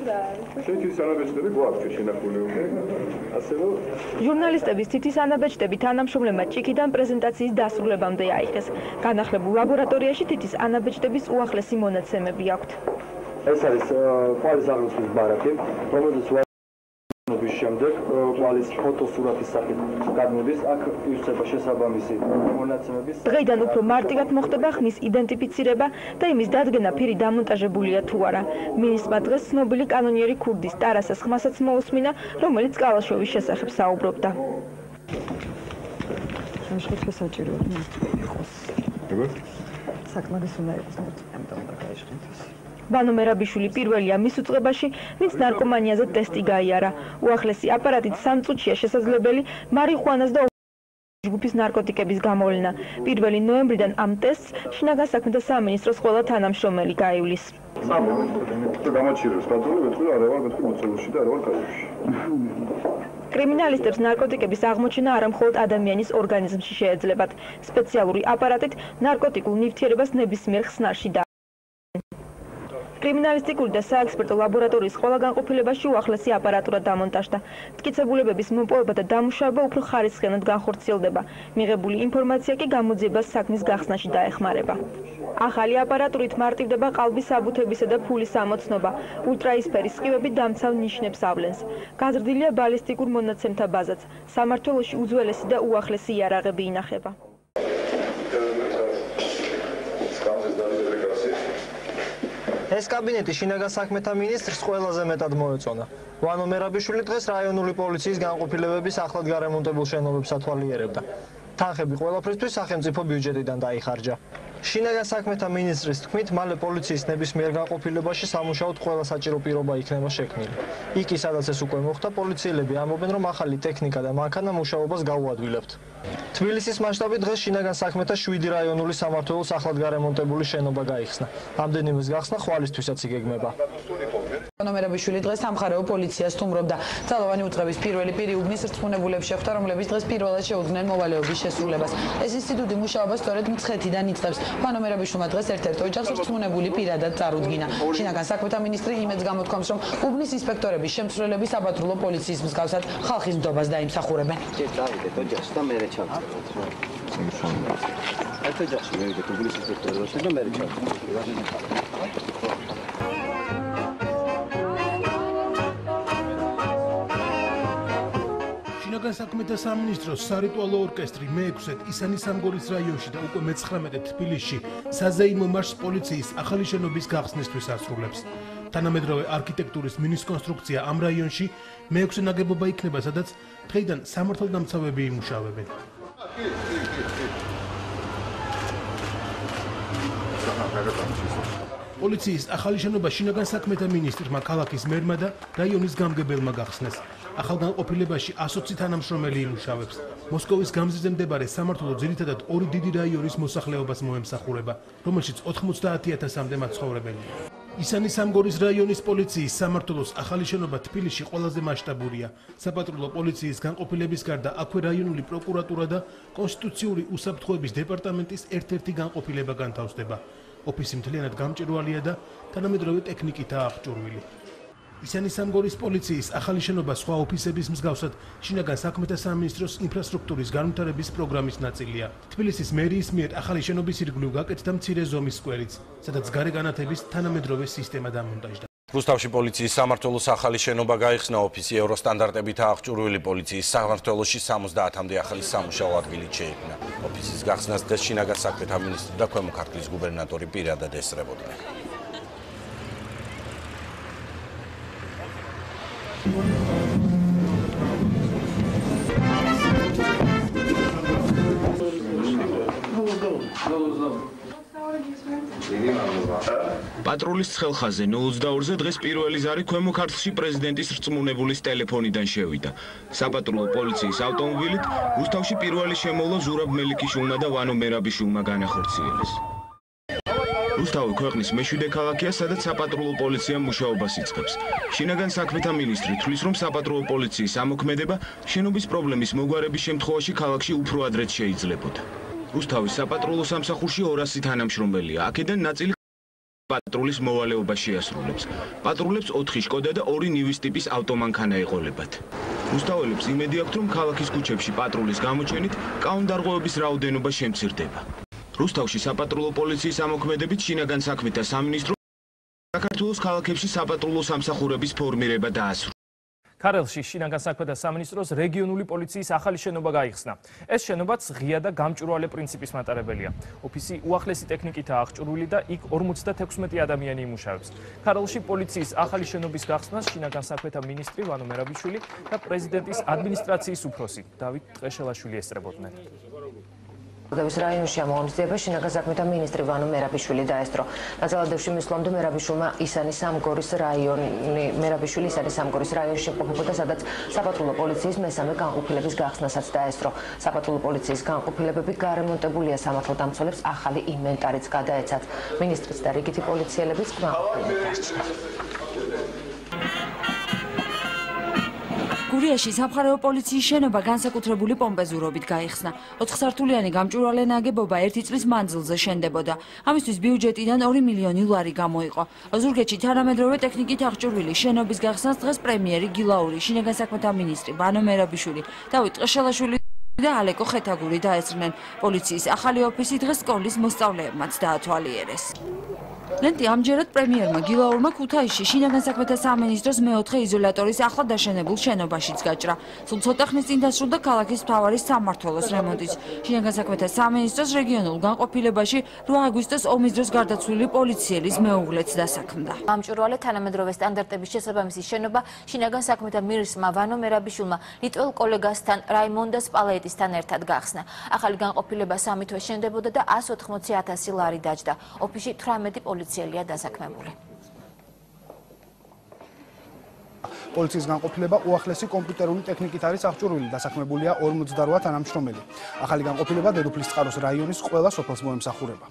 თითის ანაბეჭდები გვაქვს შენახული. ასე რომ ჟურნალისტების თითის ანაბეჭდები თანამშრომლებმა ჭიქიდან პრეზენტაციის დასრულებამდე აიღეს. განახლებულ ლაბორატორიაში თითის ანაბეჭდების უახლესი მონაცემები აქვთ. ეს არის ყვალის აღრიცხვის ბარათი, რომელზეც ვის შემდეგ ყვალის ფოტოსურათის სახით გადმოდის, აქ ივსება შესაბამისი მონაცემების. დღეიდან უფრო მარტივად მოხდება ხმის იდენტიფიცირება და იმის დადგენა ფირი დამონტაჟებულია თუ არა. მინისტრმა დღეს ცნობილი კანონიერი ქურდის ტარასას ხმასაც მოусმინა, რომელიც კალაშოვის შესახებ საუბრობდა. შემშეხვევა საჭიროა იყოს. საკმარის უნდა იყოს ამიტომ და გაიშვით. ვანო მერაბიშვილი პირველია მის უწყებაში, ვინც ნარკომანიაზე ტესტი გაიარა. უახლესი აპარატით 3 წუთშია შესაძლებელი მარიხუანას და ჯგუფის ნარკოტიკების გამოვლინა. 1 ნოემბრიდან ამ ტესტს შინაგან საქმეთა სამინისტროს ყველა თანამშრომელი გაივლის. გამოჩირებს ბატონო, მეთქი არა ვარ მეთქი მოცულში და არა ვარ კაიში. კრიმინალისტებს ნარკოტიკების აღმოჩენა არა მხოლოდ ადამიანის ორგანიზმში შეეძლებათ. სპეციალური აპარატით ნარკოტიკულ ნივთიერებას ნებისმიერ ხსნარში და კრიმინალისტიკური და საექსპერტო ლაბორატორიის ყველა განყოფილებაში უახლესი აპარატურა დამონტაჟდა. მტკიცებულებების მოპოვება და დამუშავება უფრო ხარისხიანად განხორციელდება. მიღებული ინფორმაცია კი გამოძიებას საქმის გახსნაში დაეხმარება. ახალი აპარატურით მარტივდება ყალბის საბუთებისა და ფულის ამოცნობა. ულტრაისფერის სხივები დამცავ ნიშნებს ავლენს. გაზრდილია ბალისტიკურ მონაცემთა ბაზაც. სამმართველოში უძველესი და უახლესი იარაღები ინახება. ეს კაბინეტი შინაგან საქმეთა მინისტრს ყველაზე მეტად მოეწონა. ვანო მერაბიშვილი დღეს რაიონული პოლიციის განყოფილებების ახლად გარემონტებულ შენობებს ათვალიერებდა. თანხები ყველაფრისთვის სახელმწიფო ბიუჯეტიდან დაიხარჯა. შინაგან საქმეთა მინისტრის თქმით, მალე პოლიციის ნებისმიერ განყოფილებაში სამუშაოდ ყველა საჭირო პირობა იქნება შექმნილი. იქ სადაც ეს უკვე მოხდა, პოლიციელები ამბობენ, რომ ახალი ტექნიკა და მანქანა მუშაობას გაუადვილებთ. თბილისის მასშტაბით დღეს შინაგან საქმეთა 7 რაიონული სამმართველოს ახლად გარემონტებული შენობა გაიხსნა. ამდენიმეს გახსნა ხვალისთვისაც იგეგმება. ვანო მერაბიშვილი დღეს სამხარეო პოლიციას სტუმრობდა. ძალოვანი უწყების პირველი პირი უბნის რწმუნებულებს შეხვდა, რომლებიც დღეს პირველად შეუდგნენ მოვალეობის შესრულებას. ეს ინსტიტუტი მუშაობას სწორედ მცხეთიდან იწყებს. ვანო მერაბიშვილმა დღეს ერთ-ერთ ოჯახს რწმუნებული პირადად წარუდგინა. შინაგან საქმეთა მინისტრი იმედს გამოთქვამს, რომ უბნის ინსპექტორების შემსრულებელი საპატრულო პოლიციის მსგავსად ხალხის ნდობას დაიმსახურებენ. დავიდეთ ოჯახში და მე ჩავწეროთ. ერთ ოჯახში მივიდეთ უბნის ინსპექტორებში და მე ჩავწეროთ. შინაგან საქმეთა სამინისტროს სარიტუალო ორკესტრი მე-6-ად ისანის სამგორის რაიონში და უკვე მე-19-ად თბილისში საზეიმო მარშს პოლიციის ახალი შენობის გახსნისთვის ასრულებს. თანამედროვე არქიტექტურის მინისკონსტრუქცია ამ რაიონში მე-6 ნაგებობა იქნება, სადაც დღეიდან სამართალდამცავები იმუშავებენ. პოლიციის ახალი შენობა შინაგან საქმეთა მინისტრმა, ქალაქის მერმა და რაიონის გამგებელმა გახსნეს. ახალ განყოფილებაში 120 თანამშრომელი იმუშავებს. მოსკოვის გამზირზე მდებარე სამმართველო ძირითადად 2 დიდი რაიონის მოსახლეობას მოემსახურება, რომელშიც 90,000-მდე მაცხოვრებელია. ისანის სამგორის რაიონის პოლიციის სამმართველოს ახალი შენობა თბილისში ყველაზე მასშტაბურია. საპატრულო პოლიციის განყოფილების გარდა აქვე რაიონული პროკურატურა და კონსტიტუციური უსაფრთხოების დეპარტამენტის ერთ-ერთი განყოფილება განთავსდება. ოფისი მთლიანად გამჭვირვალეა და თანამედროვე ტექნიკითაა აღჭურვილი. ისანის სამგორის პოლიციის ახალი შენობა სხვა ოფისების მსგავსად შინაგან საქმეთა სამინისტროს ინფრასტრუქტურის განვითარების პროგრამის ნაწილია. თბილისის მერიის მიერ ახალი შენობის ირგვლივ გაკეთდა მცირე ზომის სკვერიც, სადაც გარე განათების თანამედროვე სისტემა დამონტაჟდა. რუსთავში პოლიციის სამმართველოს ახალი შენობა გაიხსნა. ოფისი ევროსტანდარტებითაა აღჭურვილი. პოლიციის სამმართველოში 70-მდე ახალი სამუშაო ადგილი შეიქმნა. ოფისის გახსნას დღეს შინაგან საქმეთა მინისტრი და ქვემო ქართლის გუბერნატორი პირადად ესწრებოდნენ. პატრულის ცხელხაზე 0-22-ზე დღეს პირველი ზარი ქვემო ქართლში პრეზიდენტის რწმუნებულის ტელეფონიდან შევიდა. საპატრულო პოლიციის ავტომობილით რუსთავში პირველი შემოვლა ზურაბ მელიქიშვილმა და ვანო მერაბიშვილმა განახორციელეს. რუსთავი ქვეყნის მე-7 ქალაქია, სადაც საპატრულო პოლიცია მუშაობას იწყებს. შინაგან საქმეთა მინისტრი თვლის, რომ საპატრულო პოლიციის ამოქმედება შენობის პრობლემის მოგვარების შემთხვევაში ქალაქში უფრო ადრეც შეიძლებოდა. რუსთავის საპატრულო სამსახურში 200 თანამშრომელია. აქედან ნაწილი პატრულის მოვალეობა შეასრულებს. პატრულებს 4 შკოდა და 2 ნივის ტიპის ავტომანქანა ეყოლებათ. რუსთაველებს იმედი აქვთ, რომ ქალაქის ქუჩებში პატრულის გამოჩენით კანონდარღვევების რაოდენობა შემცირდება. რუსთავში საპატრულო პოლიციის ამოქმედებით შინაგან საქმეთა სამინისტრო საქართველოს ქალაქებში საპატრულო სამსახურების ფორმირება დაასრულა. ქარელში შინაგან საქმეთა სამინისტროს რეგიონული პოლიციის ახალი შენობა გაიხსნა. ეს შენობაც ღია და გამჭვირვალე პრინციპის მატარებელია. ოფისი უახლესი ტექნიკითაა აღჭურვილი და იქ 56 ადამიანი იმუშავებს. ქარელში პოლიციის ახალი შენობის გახსნას შინაგან საქმეთა მინისტრი ვანო მერაბიშვილი და პრეზიდენტის ადმინისტრაციის უფროსი დავით ტყეშელაშვილი ესწრებოდნენ. გაგების რაიონში ამ ღონისძიებას შინაგან საქმეთა მინისტრი ვანო მერაბიშვილი დაესწრო. ნაცვალადებში მისვლამდე მერაბიშვილმა ისანი სამგორის რაიონში იმყოფებოდა, სადაც საპატრულო პოლიციის მესამე განყოფილების გახსნასაც დაესწრო. საპატრულო პოლიციის განყოფილებები გარემონტებულია, სამართალდამცველებს ახალი ინვენტარიც გადაეცათ. მინისტრიც და რიგითი პოლიციელებიც განყოფილებით დასჯდნენ. გურიაში სამხარეო პოლიციის შენობა განსაკუთრებული პომპეზურობით გაიხსნა. 4 სართულიანი გამჭვირვალე ნაგებობა 1 წლის მანძილზე შენდებოდა. ამისთვის ბიუჯეტიდან 2 მილიონი ლარი გამოიყო. ზურგეთში თანამედროვე ტექნიკით აღჭურვილი შენობის გახსნას დღეს პრემიერი გილაური, შინაგან საქმეთა მინისტრი ვანო მერაბიშვილი, დავით ტყეშელაშვილი და ალეკო ხეთაგური დაესწრნენ. პოლიციის ახალი ოფისი დღეს სკოლის მოსწავლეებმაც დაათვალიერეს. ლენტი ამჯერად პრემიერმა გილაურმა ქუთაისში შინაგან საქმეთა სამინისტროს მეოთხე იზოლატორის ახლად დაშენებულ შენობაშიც გაჭრა. სულ ცოტა ხნის წინ დასრულდა ქალაქის მთავარი სამმართველოს რემონტიც. შინაგან საქმეთა სამინისტროს რეგიონულ განყოფილებაში 8 აგვისტოს ომის დროს გარდაცვლილი პოლიციელის მეუღლეც დასაქმდა. გამჭვირვალე თანამედროვე სტანდარტების შესაბამისი შენობა შინაგან საქმეთა მინისტრმა ვანო მერაბიშვილმა ლიტველ კოლეგასთან რაიმონდას პალეეტისთან ერთად გახსნა. ახალი განყოფილება 3 თვე შენდებოდა და 180,000 ლარი დაჯდა. ოფისში 18 პოლიციელია დასაქმებული. პოლიციის განყოფილება უახლესი კომპიუტერული ტექნიკით არის აღჭურვილი, დასაქმებულია 58 თანამშრომელი. ახალი განყოფილება დედოფლის წყაროს რაიონის ყველა სოფელს მოემსახურება.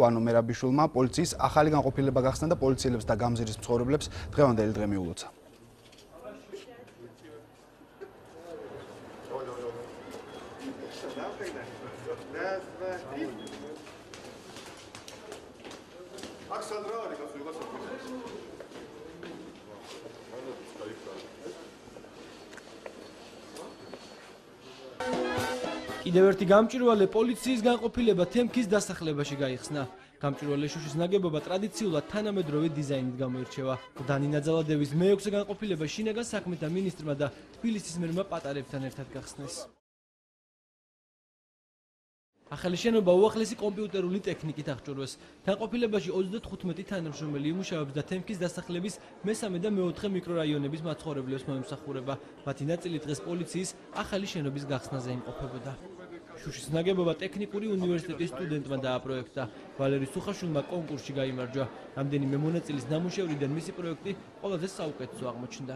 ვანო მერაბიშვილმა პოლიციის ახალი განყოფილება გახსნა და პოლიციელებს და გამზირის მცხოვრებლებს დღევანდელი დღე მიულოცა. კიდევ ერთი გამჭვირვალე პოლიციის განყოფილება თემქის დასახლებაში გაიხსნა. გამჭვირვალე შუშის ნაგებობა ტრადიციულად თანამედროვე დიზაინით გამოირჩევა. დანი ნაძალადევის მეექვსე განყოფილება შინაგან საქმეთა მინისტრმა და თბილისის მერმა პატარებთან ერთად გახსნეს. ახალი შენობა უახლესი კომპიუტერული ტექნიკით აღჭურვეს. განყოფილებაში 35 თანამშრომელი იმუშავებს და თემქის დასახლების მესამე და მეოთხე მიკრორაიონების მაცხოვრებლებს მოემსახურება. მათი ნაწილი დღეს პოლიციის ახალი შენობის გახსნაზე იმყოფებოდა. შუშის ნაგებობა ტექნიკური უნივერსიტეტის სტუდენტმა დააპროექტა. ვალერი სუხაშვილმა კონკურსში გაიმარჯვა. რამდენიმე მონაწილის ნამუშევრიდან მისი პროექტი ყველაზე საუკეთესო აღმოჩნდა.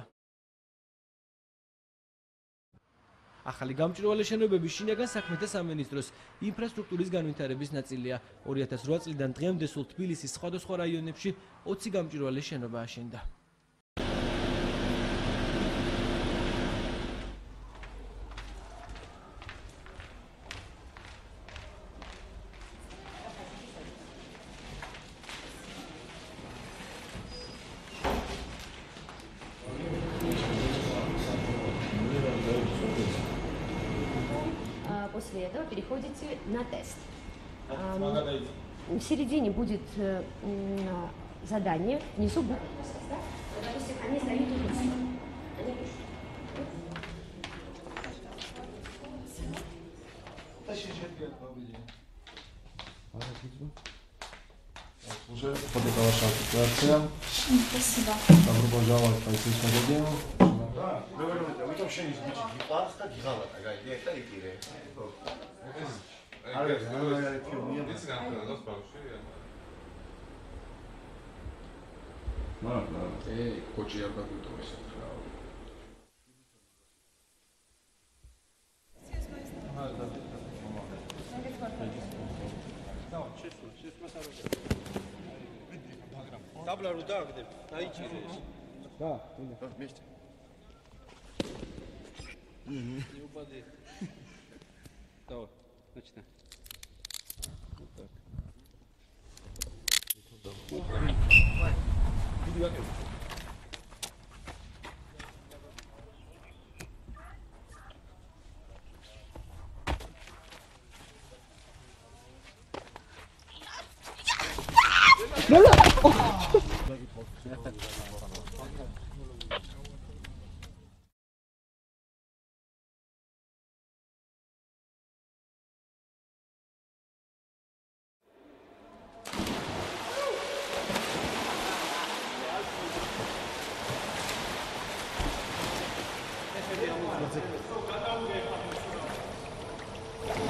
ახალი გამჭვირვალე შენობები შინაგან საქმეთა სამინისტროს ინფრასტრუქტურის განვითარების ნაწილია. 2008 წლიდან დღემდე სულ თბილისის სხვადასხვა რაიონებში 20 გამჭვირვალე შენობა აშენდა. После этого переходите на тест. В середине будет задание, внизу будет. Допустим, они сдают устно. Это ваша ситуация. Спасибо. Добро пожаловать в полицейское отделение. Вы там еще не сбите. Гипарска, гигавата, гайде, это и кире. Эй, кочи я как-то დაბლა რო დააგდებ, დაიჭირე ეს. და, მიშტი. Упади. Давай, начинай. Вот так. Иди как.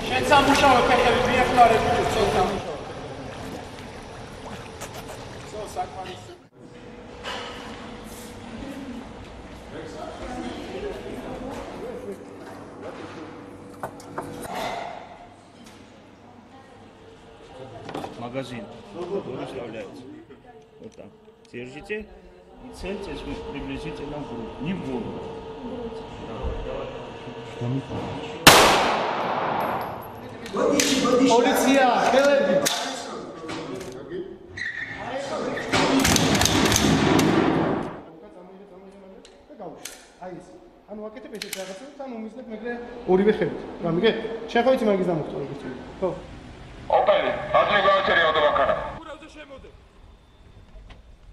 შენ სამუშაო ფეხები მიეხმარები ცოტა. საკმარისი. Магазин. Выставляется. Вот так. Держите и цельте приблизительно в грудь. Не в голову. Полиция, ხელები. აი ეს. ანუ აკეთებ ესეთ რაღაცებს, თან უმიზნებ მეგრე ორივე ხელით. გამიგე? შენ ხო იცი მაგის დამოხტვა როგორ წინ. ხო. ოპელი, ადრე გავაჩერე ოდომანქანა. ურავზე შემოდე.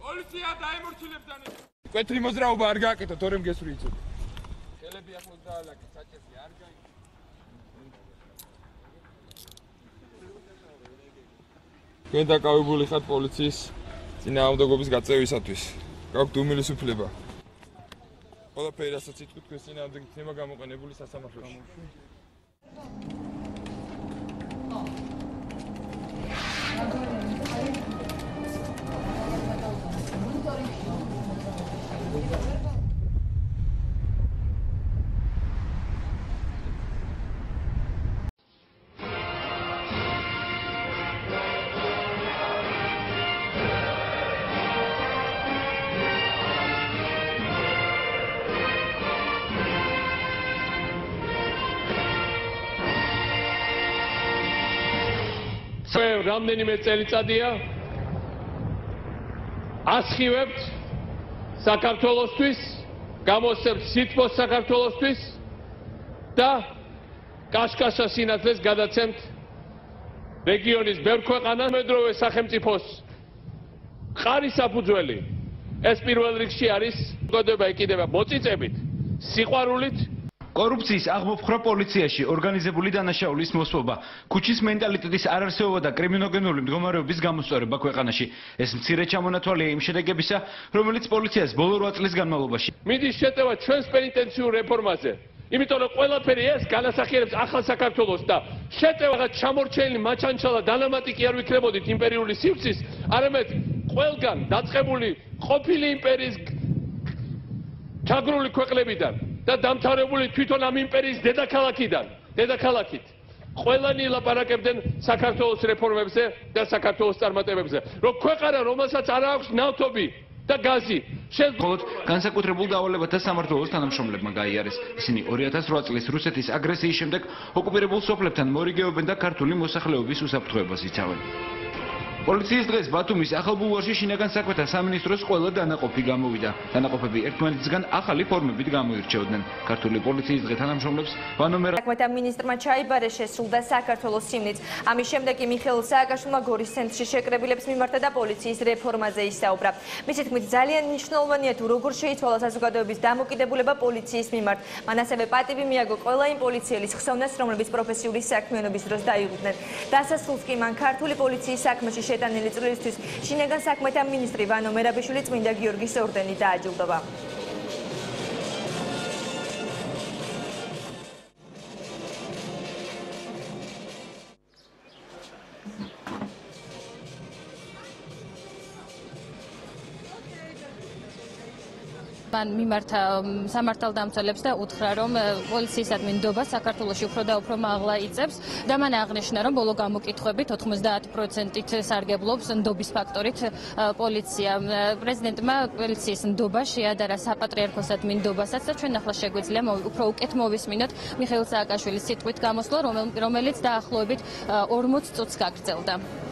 პოლიცია დაემორჩილებდან. კვეთრი მოძრაობა არ გააკეთო, თორემ გესური იცოდი. ხელები ახლოს დაალაგე, საჭესე არ გაიგე. თქვენ დაკავებული ხართ პოლიციის წინააღმდეგობის გაწევისათვის. გაქვთ უმილისუფლება. ყველაფერი, რასაც იტყვით, თქვენ წინააღმდეგ იქნება გამოყენებული სასამართლოში. რამდენიმე წელიწადია ასხივებთ საქართველოსთვის, გამოსცემთ სითბოს საქართველოსთვის და კაშკაშა სინათლეს გადაცემთ რეგიონის ბევრ ქვეყანას მედროვე სახელმწიფოს ხარის საფუძველი. ეს პირველ რიგში არის გოდება ეკიდება მოწიწებით, სიყვარულით. კორუფციის აღმოფხვრა პოლიციაში, ორგანიზებული დანაშაულის მოსპობა, ქუჩის მენტალიტეტის არარსებობა და კრიმინოგენური მდგომარეობის გამოსწორება ქვეყანაში. ეს მცირე ჩამონათვალია იმ შედეგებისა, რომელიც პოლიციას ბოლო 8 წლის განმავლობაში. მიდის შეტევა ჩვენს პენიტენციურ რეფორმაზე. იმიტომ რომ ყველაფერი ეს განასახიერებს ახალ საქართველოს და შეტევა ჩამორჩენილი მაჩანჩალა დანამატი კი არ ვიქნებოდით იმპერიული სივრცის, არამედ ყველგან დაწყებული ყოფილი იმპერიის ჩაგრული ქვეყნებიდან და დამთავრებული თვითონ ამ იმპერიის დედაქალაქით ყველანი ლაპარაკებდნენ საქართველოს რეფორმებზე და საქართველოს წარმატებებზე. რომ ქვეყანა, რომელსაც არ აქვს ნავთობი და გაზი, მხოლოდ განსაკუთრებულ დავალებათა სამმართველოს თანამშრომლებმა გაიარეს. ისინი 2008 წლის რუსეთის აგრესიის შემდეგ ოკუპირებულ სოფლებთან მორიგეობენ და ქართული მოსახლეობის უსაფრთხოებას იცავენ. პოლიციის დღეს ბათუმის ახალ ბულვარში შინაგან საქმეთა სამინისტროს ყველა დანაყოფი გამოვიდა. დანაყოფები ერთმანეთისგან ახალი ფორმებით გამოირჩეოდნენ. ქართული პოლიციის დღე თანამშრომლებს ვანომერა საქმეთა მინისტრმა ჩაიბარეს შესრულდა საქართველოს სიმნიც. ამის შემდეგ კი მიხეილ სააკაშვილმა გორის ცენტრში შეკრებილებს მიმართა და პოლიციის რეფორმაზე ისაუბრა. მისი თქმით, ძალიან მნიშვნელოვანია თუ როგორ შეიცვალა საზოგადოების დამოკიდებულება პოლიციის მიმართ. მან ასევე პატივი მიაგო ყველა იმ პოლიციელის ხსოვნას, რომლებიც პროფესიული საქმიანობის დროს დაიღუპნენ. დასასრულს კი მან ქართული პოლიციის საქმეში შეტანილი წვლილისთვის შინაგან საქმეთა მინისტრი ვანო მერაბიშვილი წმინდა გიორგის ორდენით დააჯილდოვა. მან მიმართა სამართალდამცველებს და უთხრა, რომ პოლიციისადმი ნდობა საქართველოში უფრო და უფრო მაღლა იწევს და მან აღნიშნა, რომ ბოლო გამოკითხვებით 90%-ით სარგებლობს ნდობის ფაქტორით პოლიცია. პრეზიდენტმა პოლიციის ნდობა შეადარა საპატრიარქოსადმი ნდობასაც და ჩვენ ახლა შეგვიძლია უფრო უკეთ მოვისმინოთ მიხეილ სააკაშვილის სიტყვით გამოსვლა, რომელიც დაახლოებით 40 წუთს გაგრძელდა.